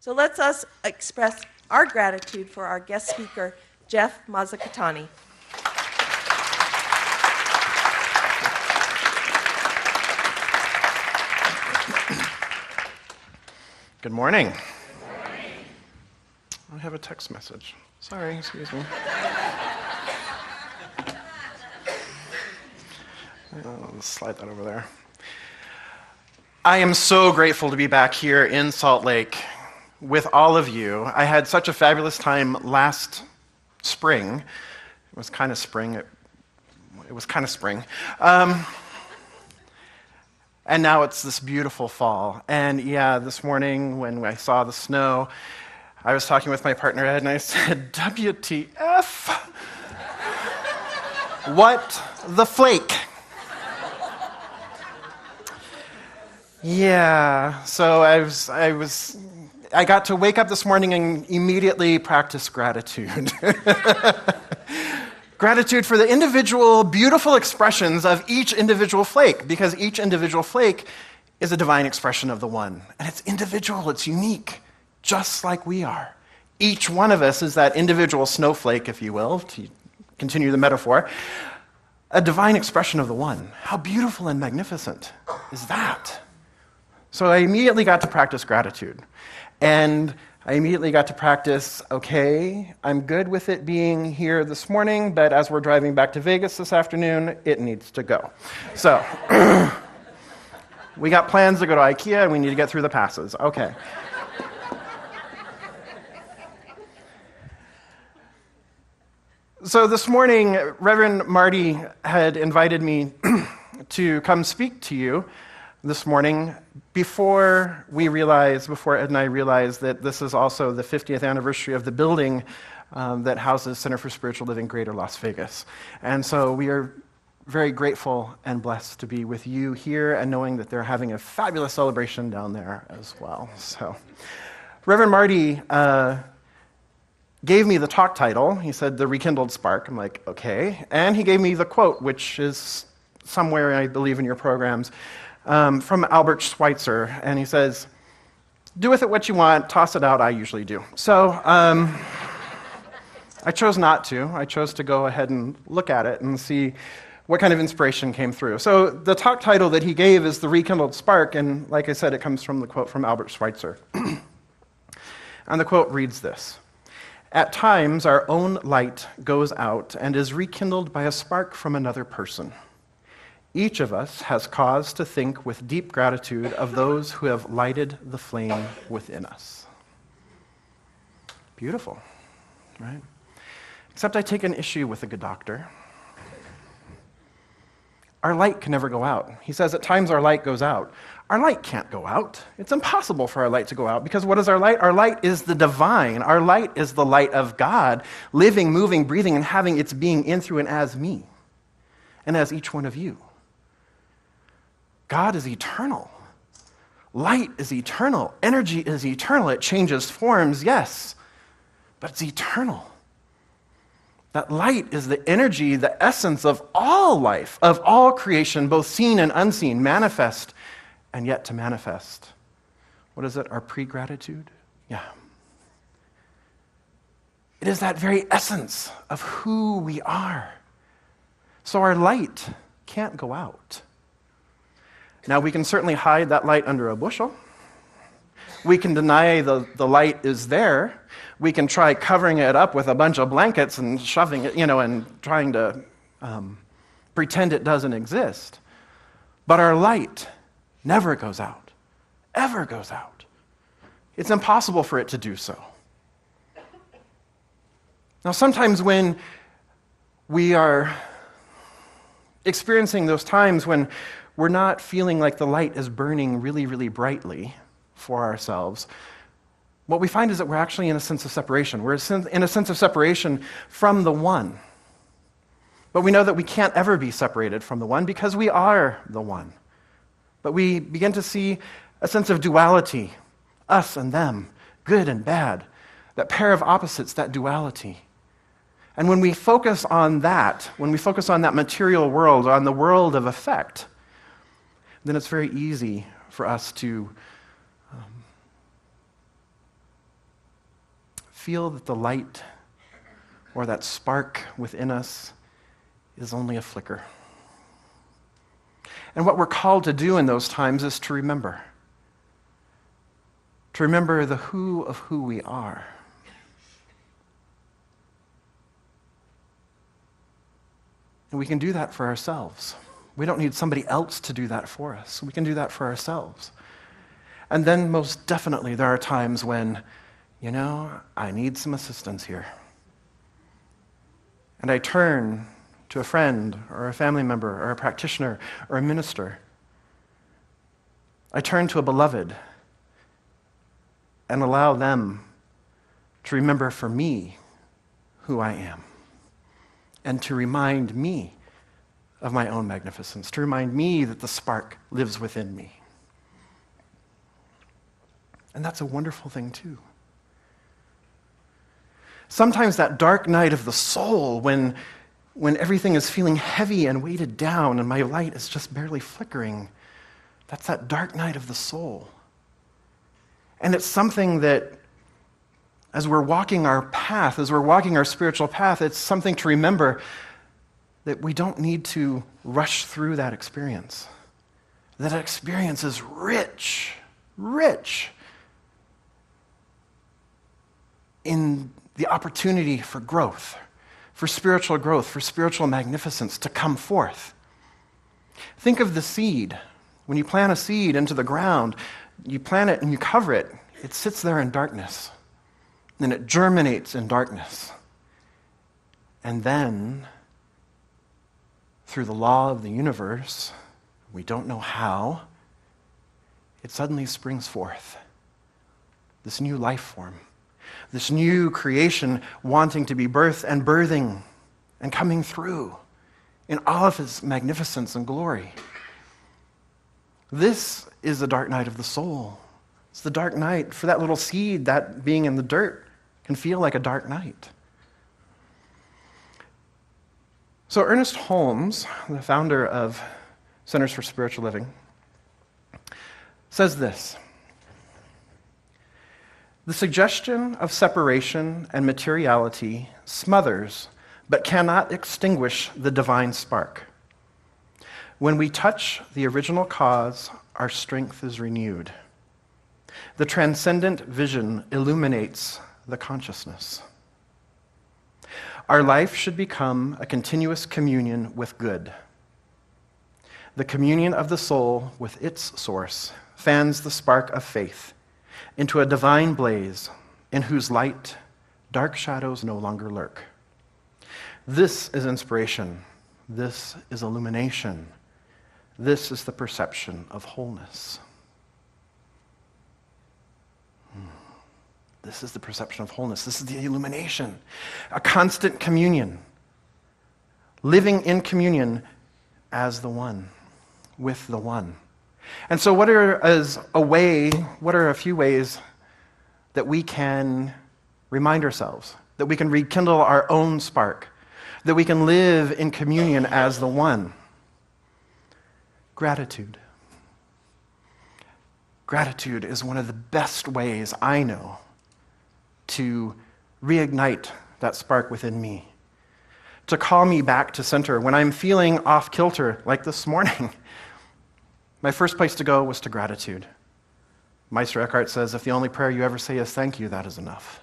So let's us express our gratitude for our guest speaker, Jeff Masagatani. Good morning. I have a text message. Sorry, excuse me. I'll slide that over there. I am so grateful to be back here in Salt Lake with all of you. I had such a fabulous time last spring. It was kind of spring. It was kind of spring. And now it's this beautiful fall. And yeah, this morning when I saw the snow, I was talking with my partner Ed and I said, WTF? What the flake? Yeah, so I got to wake up this morning and immediately practice gratitude. Gratitude for the individual, beautiful expressions of each individual flake, because each individual flake is a divine expression of the one. And it's individual, it's unique, just like we are. Each one of us is that individual snowflake, if you will, to continue the metaphor, a divine expression of the one. How beautiful and magnificent is that? So I immediately got to practice gratitude. And I immediately got to practice, okay, I'm good with it being here this morning, but as we're driving back to Vegas this afternoon, it needs to go. So, we got plans to go to IKEA, and we need to get through the passes. Okay. So this morning, Reverend Marty had invited me to come speak to you this morning before Ed and I realized that this is also the 50th anniversary of the building that houses Center for Spiritual Living Greater Las Vegas. And so we are very grateful and blessed to be with you here and knowing that they're having a fabulous celebration down there as well. So Reverend Marty gave me the talk title. He said, The Rekindled Spark. I'm like, okay. And he gave me the quote, which is somewhere, I believe, in your programs, from Albert Schweitzer, and he says, do with it what you want, toss it out, I usually do. So I chose not to. I chose to go ahead and look at it and see what kind of inspiration came through. So the talk title that he gave is The Rekindled Spark, and like I said, it comes from the quote from Albert Schweitzer. And the quote reads this: At times our own light goes out and is rekindled by a spark from another person. Each of us has cause to think with deep gratitude of those who have lighted the flame within us. Beautiful, right? Except I take an issue with the good doctor. Our light can never go out. He says at times our light goes out. Our light can't go out. It's impossible for our light to go out, because what is our light? Our light is the divine. Our light is the light of God, living, moving, breathing, and having its being in, through, and as me, and as each one of you. God is eternal. Light is eternal. Energy is eternal. It changes forms, yes, but it's eternal. That light is the energy, the essence of all life, of all creation, both seen and unseen, manifest and yet to manifest. What is it? Our pre-gratitude? Yeah. It is that very essence of who we are. So our light can't go out. Now, we can certainly hide that light under a bushel. We can deny the light is there. We can try covering it up with a bunch of blankets and shoving it, and trying to pretend it doesn't exist. But our light never goes out, ever goes out. It's impossible for it to do so. Now, sometimes when we are experiencing those times when we're not feeling like the light is burning really, really brightly for ourselves, what we find is that we're actually in a sense of separation. We're in a sense of separation from the one. But we know that we can't ever be separated from the one because we are the one. But we begin to see a sense of duality, us and them, good and bad, that pair of opposites, that duality. And when we focus on that, when we focus on that material world, on the world of effect, then it's very easy for us to feel that the light or that spark within us is only a flicker. And what we're called to do in those times is to remember the who of who we are. And we can do that for ourselves. We don't need somebody else to do that for us. We can do that for ourselves. And then most definitely there are times when, I need some assistance here. And I turn to a friend or a family member or a practitioner or a minister. I turn to a beloved and allow them to remember for me who I am and to remind me of my own magnificence, to remind me that the spark lives within me. And that's a wonderful thing too. Sometimes that dark night of the soul when everything is feeling heavy and weighted down and my light is just barely flickering, that's that dark night of the soul. And it's something that as we're walking our path, as we're walking our spiritual path, it's something to remember that we don't need to rush through that experience. That experience is rich in the opportunity for growth, for spiritual magnificence to come forth. Think of the seed. When you plant a seed into the ground, you plant it and you cover it. It sits there in darkness. And it germinates in darkness. And then, through the law of the universe, we don't know how, it suddenly springs forth. This new life form. This new creation wanting to be birthed and birthing and coming through in all of its magnificence and glory. This is the dark night of the soul. It's the dark night. For that little seed, that being in the dirt can feel like a dark night. So Ernest Holmes, the founder of Centers for Spiritual Living, says this: the suggestion of separation and materiality smothers but cannot extinguish the divine spark. When we touch the original cause, our strength is renewed. The transcendent vision illuminates the consciousness. Our life should become a continuous communion with good. The communion of the soul with its source fans the spark of faith into a divine blaze in whose light dark shadows no longer lurk. This is inspiration. This is illumination. This is the perception of wholeness. This is the perception of wholeness. This is the illumination. A constant communion. Living in communion as the one, with the one. And so what are a few ways that we can remind ourselves, that we can rekindle our own spark, that we can live in communion as the one? Gratitude. Gratitude is one of the best ways I know to reignite that spark within me, to call me back to center. When I'm feeling off kilter, like this morning, my first place to go was to gratitude. Meister Eckhart says, if the only prayer you ever say is thank you, that is enough.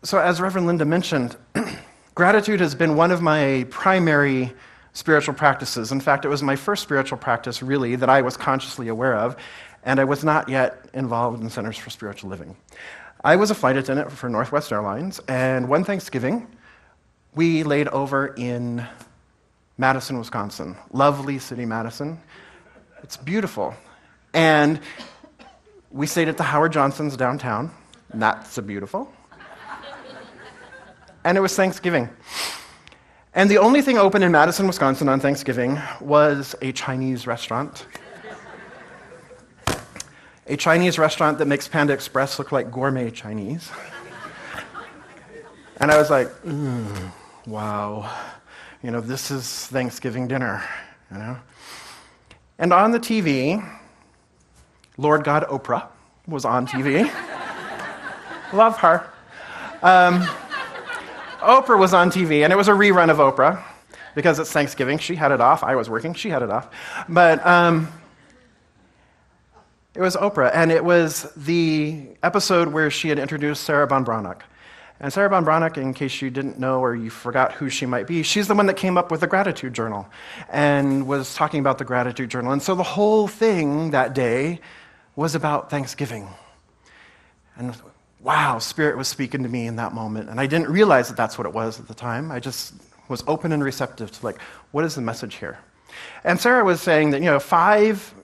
So as Reverend Linda mentioned, gratitude has been one of my primary spiritual practices. In fact, it was my first spiritual practice, really, that I was consciously aware of, and I was not yet involved in Centers for Spiritual Living. I was a flight attendant for Northwest Airlines, and one Thanksgiving, we laid over in Madison, Wisconsin. Lovely city, Madison. It's beautiful. And we stayed at the Howard Johnson's downtown. Not so beautiful. And it was Thanksgiving. And the only thing open in Madison, Wisconsin on Thanksgiving was a Chinese restaurant. A Chinese restaurant that makes Panda Express look like gourmet Chinese. And I was like, wow. This is Thanksgiving dinner, And on the TV, Lord God Oprah was on TV. Love her. Oprah was on TV, and it was a rerun of Oprah because it's Thanksgiving. She had it off. I was working. She had it off. But it was Oprah, and it was the episode where she had introduced Sarah Von Braunach. And Sarah Von Braunach, in case you didn't know or you forgot who she might be, she's the one that came up with the gratitude journal and was talking about the gratitude journal. And so the whole thing that day was about Thanksgiving. And wow, Spirit was speaking to me in that moment. And I didn't realize that that's what it was at the time. I just was open and receptive to like, what is the message here? And Sarah was saying that,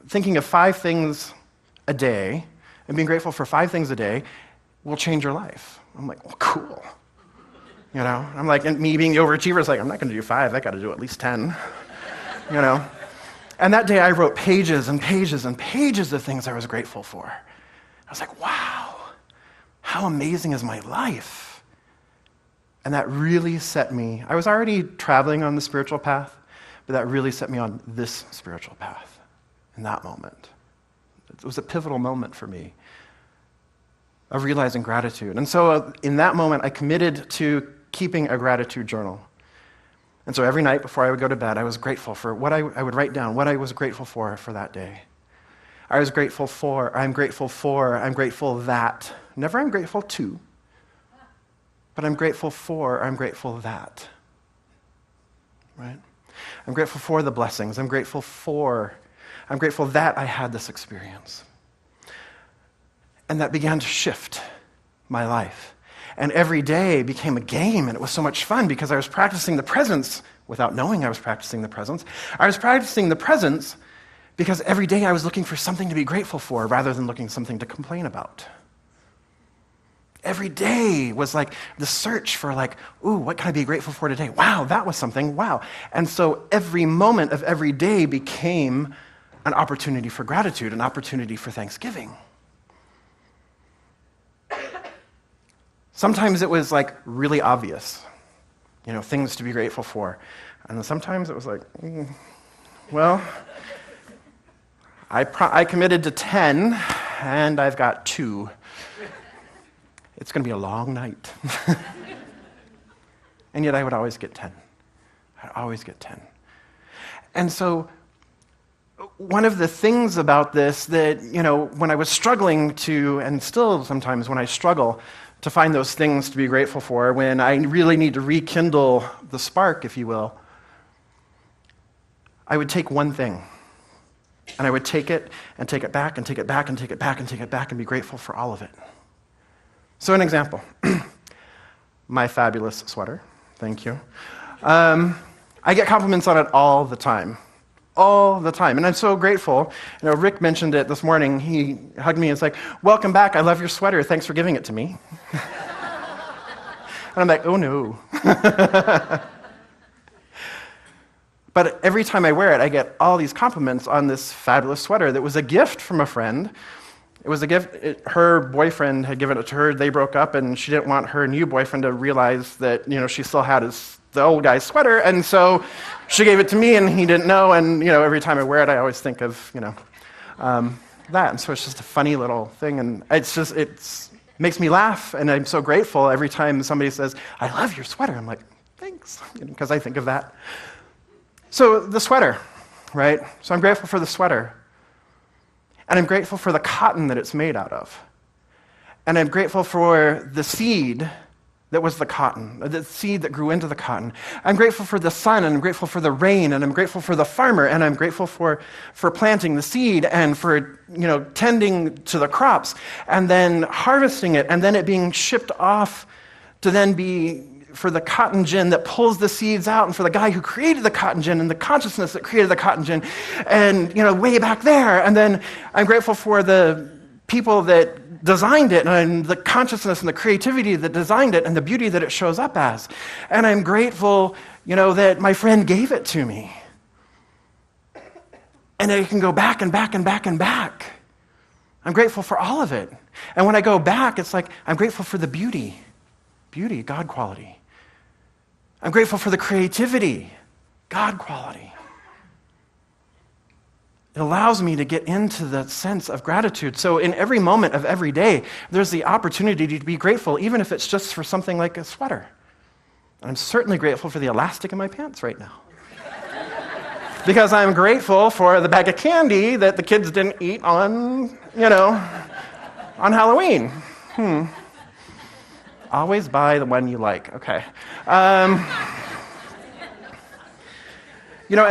thinking of 5 things a day and being grateful for 5 things a day will change your life. I'm like, well, cool. I'm like, and me being the overachiever is like, I'm not going to do 5. I got to do at least 10. And that day I wrote pages and pages and pages of things I was grateful for. I was like, wow, how amazing is my life? And that really set me, I was already traveling on the spiritual path, but that really set me on this spiritual path in that moment. It was a pivotal moment for me of realizing gratitude. And so in that moment, I committed to keeping a gratitude journal. And so every night before I would go to bed, I was grateful for what I would write down, what I was grateful for that day. I was grateful for, I'm grateful that. Never I'm grateful to, but I'm grateful for, I'm grateful that. Right? I'm grateful for the blessings. I'm grateful that I had this experience. And that began to shift my life. And every day became a game, and it was so much fun because I was practicing the presence without knowing I was practicing the presence. I was practicing the presence because every day I was looking for something to be grateful for rather than looking for something to complain about. Every day was like the search for ooh, what can I be grateful for today? Wow, that was something, wow. And so every moment of every day became an opportunity for gratitude, an opportunity for thanksgiving. Sometimes it was really obvious, things to be grateful for. And then sometimes it was well, I committed to 10 and I've got 2. It's going to be a long night. And yet I would always get 10. I'd always get 10. And so one of the things about this that, when I was struggling to, and still sometimes when I struggle to find those things to be grateful for, when I really need to rekindle the spark, if you will, I would take one thing, and I would take it and take it back and take it back and take it back and take it back and be grateful for all of it. So an example, my fabulous sweater, thank you. I get compliments on it all the time. All the time. And I'm so grateful. Rick mentioned it this morning. He hugged me and was like, welcome back. I love your sweater. Thanks for giving it to me. And I'm like, oh no. But every time I wear it, I get all these compliments on this fabulous sweater that was a gift from a friend. It was a gift. Her boyfriend had given it to her. They broke up, and she didn't want her new boyfriend to realize that, she still had the old guy's sweater, and so she gave it to me, and he didn't know, and, every time I wear it, I always think of, that, and so it's just a funny little thing, and it makes me laugh, and I'm so grateful every time somebody says, I love your sweater. I'm like, thanks, because I think of that. So the sweater, right? So I'm grateful for the sweater, and I'm grateful for the cotton that it's made out of, and I'm grateful for the seed that was the cotton, the seed that grew into the cotton. I'm grateful for the sun, and I'm grateful for the rain, and I'm grateful for the farmer, and I'm grateful for planting the seed and for, tending to the crops, and then harvesting it, and then it being shipped off to then be for the cotton gin that pulls the seeds out, and for the guy who created the cotton gin and the consciousness that created the cotton gin, and, way back there. And then I'm grateful for the people that designed it, and the consciousness and the creativity that designed it, and the beauty that it shows up as. And I'm grateful, that my friend gave it to me. And I can go back and back and back and back. I'm grateful for all of it. And when I go back, it's I'm grateful for the beauty, God quality. I'm grateful for the creativity, God quality. It allows me to get into that sense of gratitude. So in every moment of every day, there's the opportunity to be grateful, even if it's just for something like a sweater. And I'm certainly grateful for the elastic in my pants right now. Because I'm grateful for the bag of candy that the kids didn't eat on Halloween. Always buy the one you like. Okay. And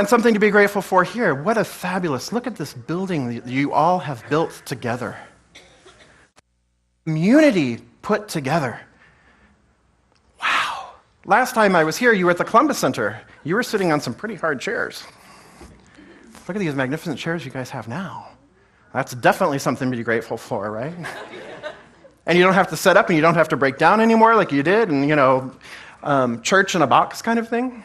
something to be grateful for here. What a fabulous, look at this building that you all have built together. Community put together. Wow. Last time I was here, you were at the Columbus Center. You were sitting on some pretty hard chairs. Look at these magnificent chairs you guys have now. That's definitely something to be grateful for, right? And you don't have to set up and you don't have to break down anymore like you did and, church in a box kind of thing.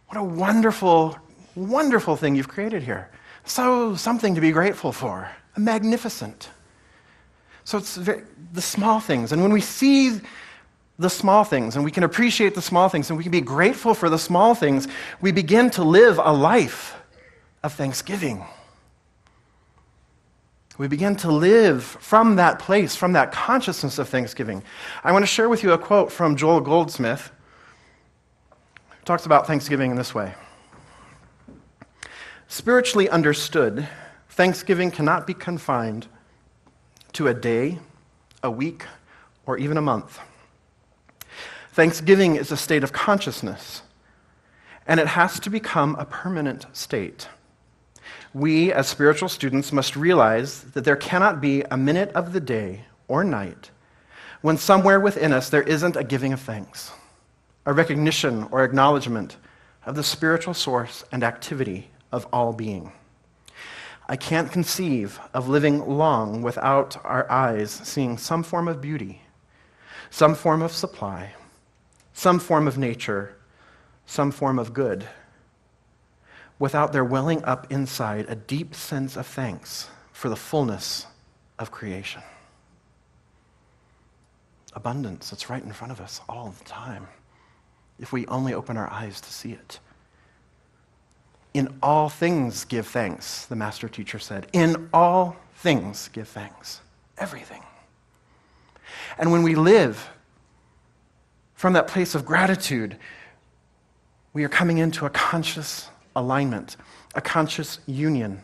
What a wonderful, wonderful thing you've created here. So something to be grateful for. Magnificent. So it's the small things. And when we see the small things and we can appreciate the small things and we can be grateful for the small things, we begin to live a life of thanksgiving. We begin to live from that place, from that consciousness of thanksgiving. I want to share with you a quote from Joel Goldsmith. He talks about Thanksgiving in this way. Spiritually understood, Thanksgiving cannot be confined to a day, a week, or even a month. Thanksgiving is a state of consciousness, and it has to become a permanent state. We, as spiritual students, must realize that there cannot be a minute of the day or night when somewhere within us there isn't a giving of thanks, a recognition or acknowledgement of the spiritual source and activity of all being. I can't conceive of living long without our eyes seeing some form of beauty, some form of supply, some form of nature, some form of good, without there welling up inside a deep sense of thanks for the fullness of creation. Abundance, it's right in front of us all the time, if we only open our eyes to see it. In all things give thanks, the master teacher said. In all things give thanks. Everything. And when we live from that place of gratitude, we are coming into a conscious alignment, a conscious union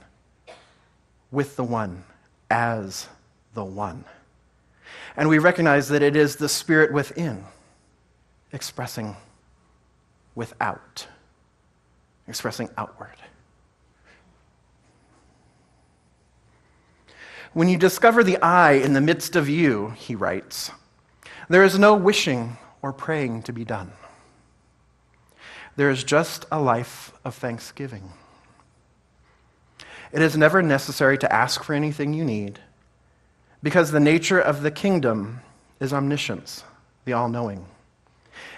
with the One, as the One. And we recognize that it is the Spirit within expressing without, expressing outward. When you discover the I in the midst of you, he writes, there is no wishing or praying to be done. There is just a life of thanksgiving. It is never necessary to ask for anything you need, because the nature of the kingdom is omniscience, the all-knowing.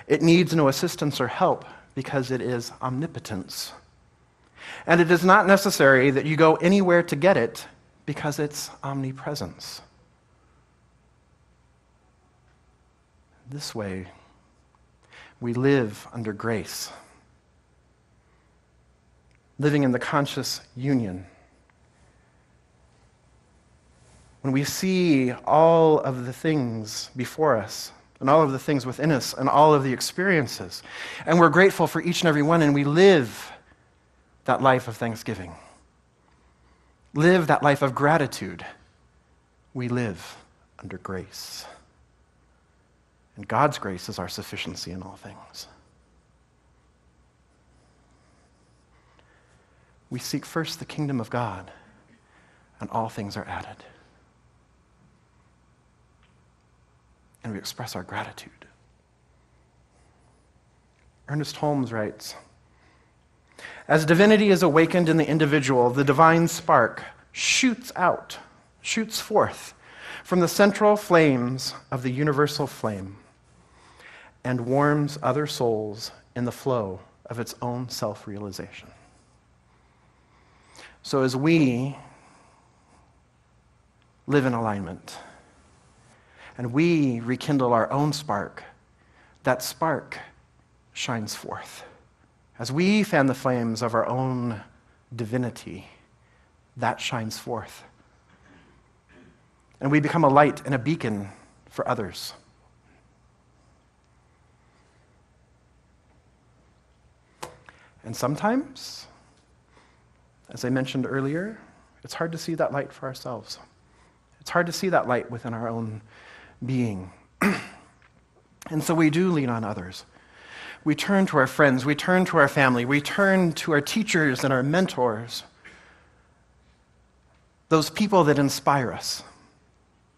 It needs no assistance or help, because it is omnipotence. And it is not necessary that you go anywhere to get it, because it's omnipresence. This way, we live under grace, living in the conscious union. When we see all of the things before us, and all of the things within us, and all of the experiences, and we're grateful for each and every one, and we live that life of thanksgiving, live that life of gratitude, we live under grace. And God's grace is our sufficiency in all things. We seek first the kingdom of God, and all things are added. And we express our gratitude. Ernest Holmes writes, as divinity is awakened in the individual, the divine spark shoots forth from the central flames of the universal flame, and warms other souls in the flow of its own self-realization. So as we live in alignment, and we rekindle our own spark, that spark shines forth. As we fan the flames of our own divinity, that shines forth. And we become a light and a beacon for others. And sometimes, as I mentioned earlier, it's hard to see that light for ourselves. It's hard to see that light within our own being. And so we do lean on others. We turn to our friends, we turn to our family, we turn to our teachers and our mentors, those people that inspire us,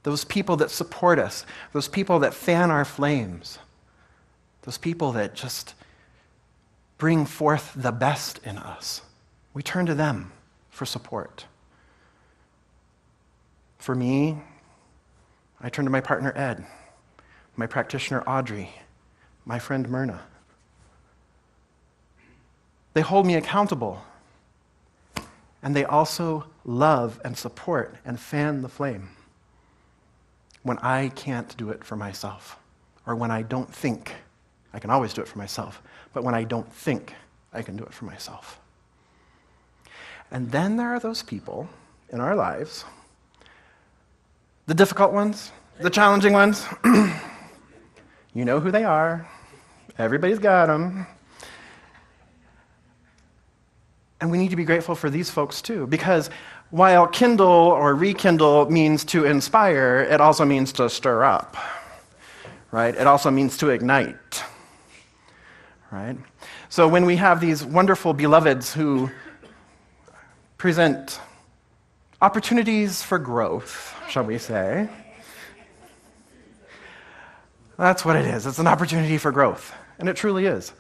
those people that support us, those people that fan our flames, those people that just bring forth the best in us. We turn to them for support. For me, I turn to my partner Ed, my practitioner Audrey, my friend Myrna. They hold me accountable, and they also love and support and fan the flame when I can't do it for myself, or when I don't think. I can always do it for myself, but when I don't think I can do it for myself. And then there are those people in our lives, the difficult ones, the challenging ones. You know who they are. Everybody's got them. And we need to be grateful for these folks too, because while kindle or rekindle means to inspire, it also means to stir up, right? It also means to ignite, right? So when we have these wonderful beloveds who present opportunities for growth, shall we say, that's what it is. It's an opportunity for growth, and it truly is.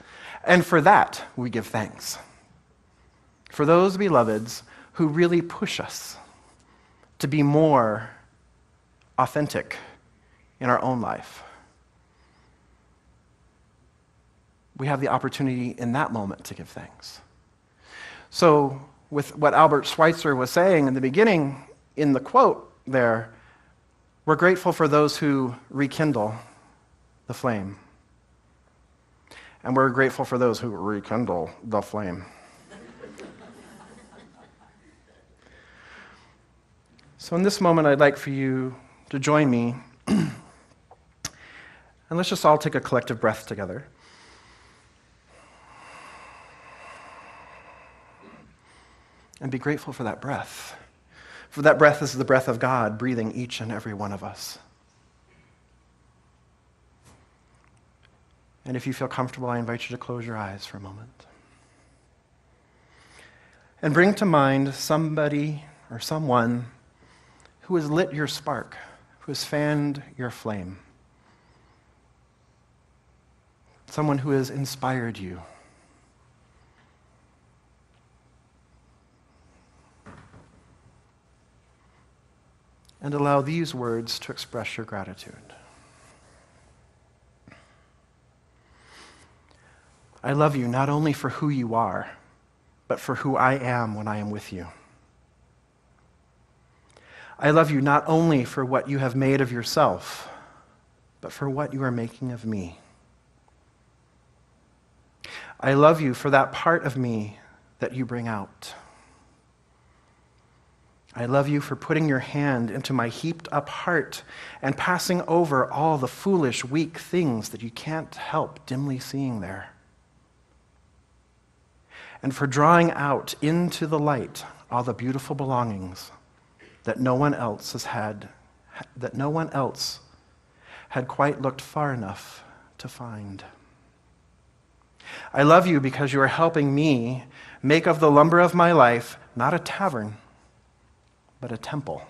And for that, we give thanks. For those beloveds who really push us to be more authentic in our own life. We have the opportunity in that moment to give thanks. So, with what Albert Schweitzer was saying in the beginning, in the quote there, we're grateful for those who rekindle the flame. And we're grateful for those who rekindle the flame. So in this moment, I'd like for you to join me, and let's just all take a collective breath together. And be grateful for that breath. For that breath is the breath of God breathing each and every one of us. And if you feel comfortable, I invite you to close your eyes for a moment. And bring to mind somebody or someone who has lit your spark, who has fanned your flame. Someone who has inspired you. And allow these words to express your gratitude. I love you not only for who you are, but for who I am when I am with you. I love you not only for what you have made of yourself, but for what you are making of me. I love you for that part of me that you bring out. I love you for putting your hand into my heaped up heart and passing over all the foolish, weak things that you can't help dimly seeing there. And for drawing out into the light all the beautiful belongings that no one else had quite looked far enough to find. I love you because you are helping me make of the lumber of my life not a tavern, but a temple.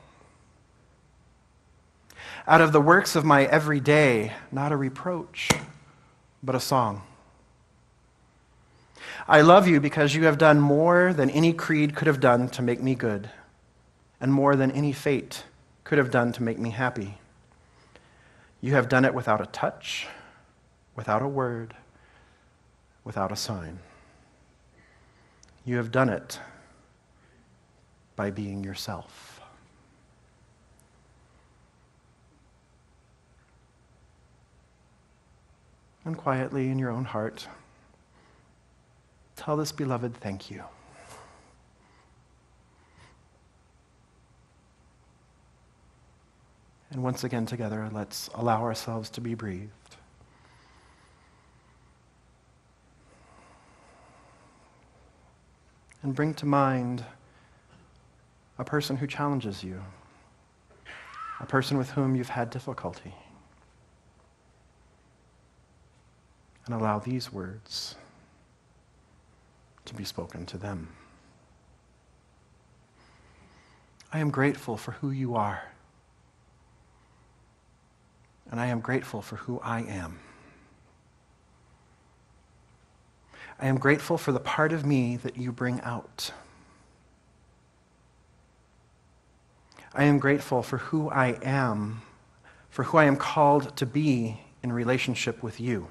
Out of the works of my everyday, not a reproach, but a song. I love you because you have done more than any creed could have done to make me good, and more than any fate could have done to make me happy. You have done it without a touch, without a word, without a sign. You have done it by being yourself. And quietly in your own heart, tell this beloved thank you. And once again together, let's allow ourselves to be breathed. And bring to mind a person who challenges you, a person with whom you've had difficulty. And allow these words to be spoken to them. I am grateful for who you are. And I am grateful for who I am. I am grateful for the part of me that you bring out. I am grateful for who I am, for who I am called to be in relationship with you.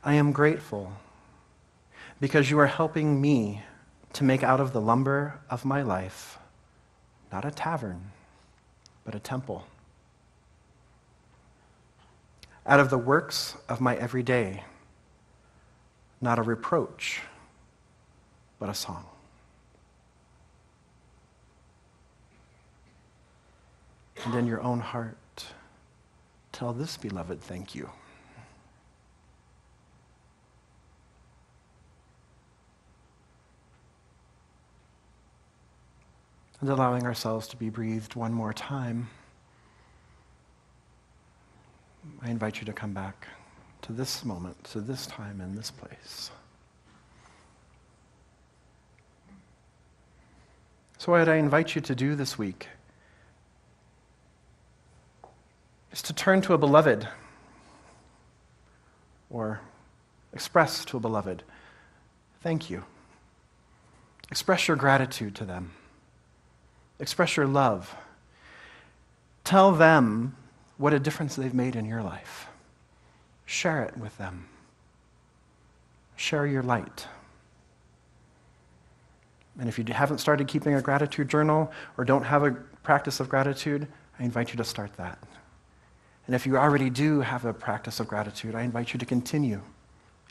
I am grateful because you are helping me to make out of the lumber of my life, not a tavern, but a temple. Out of the works of my everyday, not a reproach, but a song. And in your own heart, tell this beloved thank you. And allowing ourselves to be breathed one more time, I invite you to come back to this moment, to this time and this place. So what I invite you to do this week is to turn to a beloved or express to a beloved, thank you. Express your gratitude to them. Express your love. Tell them what a difference they've made in your life. Share it with them. Share your light. And if you haven't started keeping a gratitude journal or don't have a practice of gratitude, I invite you to start that. And if you already do have a practice of gratitude, I invite you to continue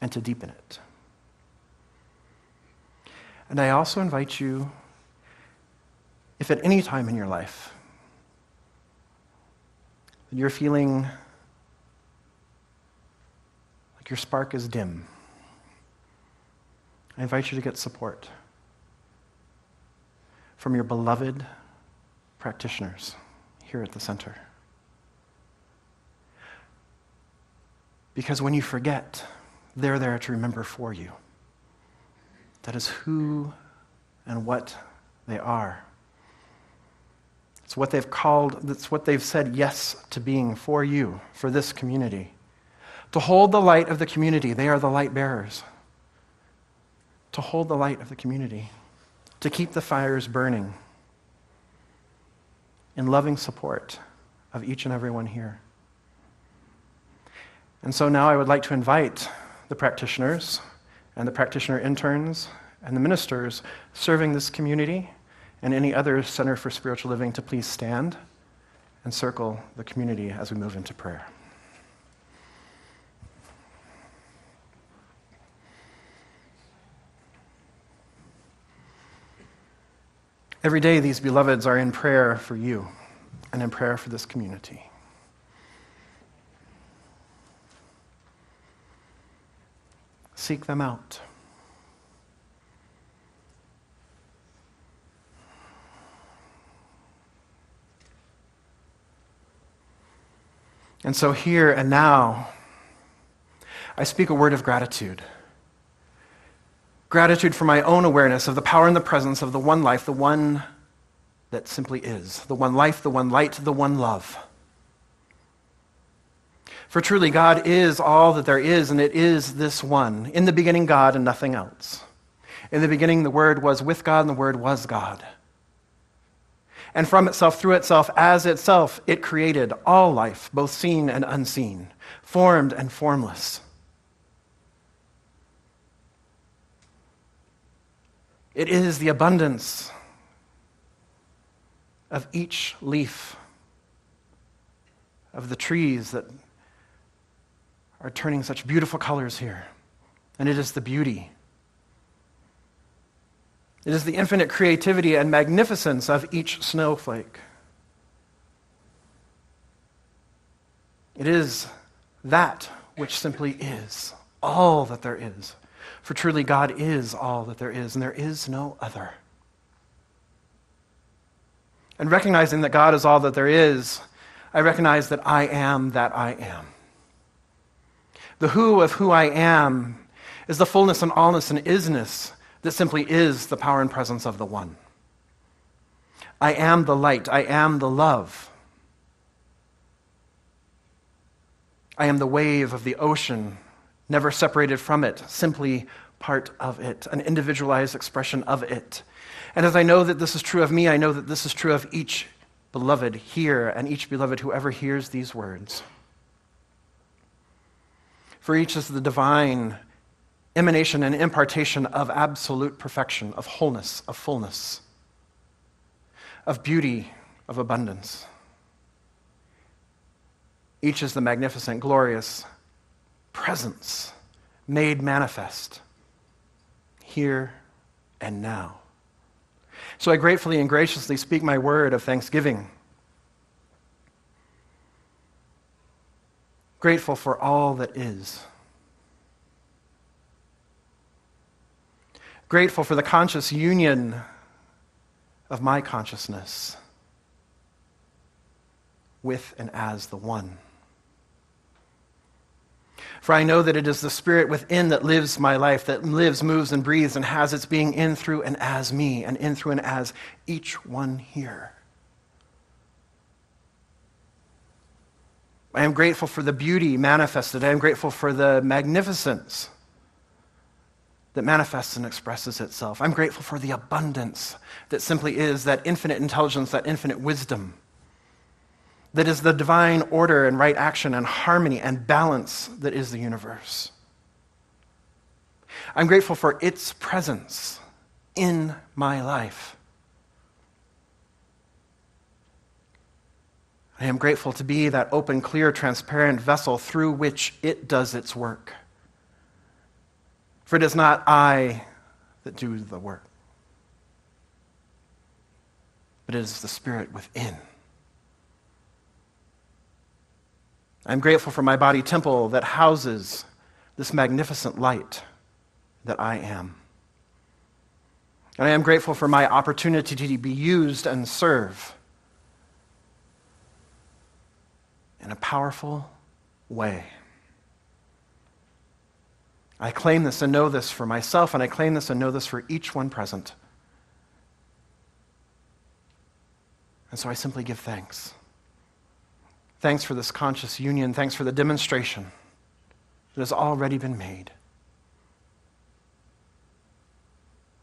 and to deepen it. And I also invite you, if at any time in your life you're feeling like your spark is dim, I invite you to get support from your beloved practitioners here at the center. Because when you forget, they're there to remember for you. That is who and what they are. It's what they've called, it's what they've said yes to being for you, for this community. To hold the light of the community, they are the light bearers. To hold the light of the community, to keep the fires burning in loving support of each and every one here. And so now I would like to invite the practitioners and the practitioner interns and the ministers serving this community and any other Center for Spiritual Living to please stand and circle the community as we move into prayer. Every day, these beloveds are in prayer for you and in prayer for this community. Seek them out. And so here and now, I speak a word of gratitude. Gratitude for my own awareness of the power and the presence of the one life, the one that simply is, the one life, the one light, the one love. For truly, God is all that there is, and it is this one. In the beginning, God and nothing else. In the beginning, the Word was with God, and the Word was God. And from itself, through itself, as itself, it created all life, both seen and unseen, formed and formless. It is the abundance of each leaf of the trees that are turning such beautiful colors here. And it is the beauty It is the infinite creativity and magnificence of each snowflake. It is that which simply is, all that there is. For truly God is all that there is, and there is no other. And recognizing that God is all that there is, I recognize that I am that I am. The who of who I am is the fullness and allness and isness that simply is the power and presence of the one. I am the light. I am the love. I am the wave of the ocean, never separated from it, simply part of it, an individualized expression of it. And as I know that this is true of me, I know that this is true of each beloved here and each beloved whoever hears these words. For each is the divine emanation and impartation of absolute perfection, of wholeness, of fullness, of beauty, of abundance. Each is the magnificent, glorious presence made manifest here and now. So I gratefully and graciously speak my word of thanksgiving. Grateful for all that is. Grateful for the conscious union of my consciousness with and as the one. For I know that it is the Spirit within that lives my life, that lives, moves, and breathes, and has its being in, through, and as me, and in, through, and as each one here. I am grateful for the beauty manifested. I am grateful for the magnificence that manifests and expresses itself. I'm grateful for the abundance that simply is that infinite intelligence, that infinite wisdom, that is the divine order and right action and harmony and balance that is the universe. I'm grateful for its presence in my life. I am grateful to be that open, clear, transparent vessel through which it does its work. For it is not I that do the work, but it is the Spirit within. I'm grateful for my body temple that houses this magnificent light that I am. And I am grateful for my opportunity to be used and serve in a powerful way. I claim this and know this for myself, and I claim this and know this for each one present. And so I simply give thanks. Thanks for this conscious union. Thanks for the demonstration that has already been made.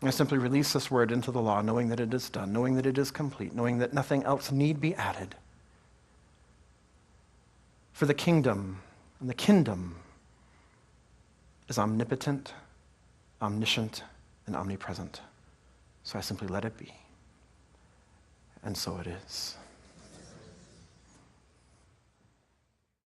I simply release this word into the law, knowing that it is done, knowing that it is complete, knowing that nothing else need be added. For the kingdom and the kingdom is omnipotent, omniscient, and omnipresent. So I simply let it be. And so it is.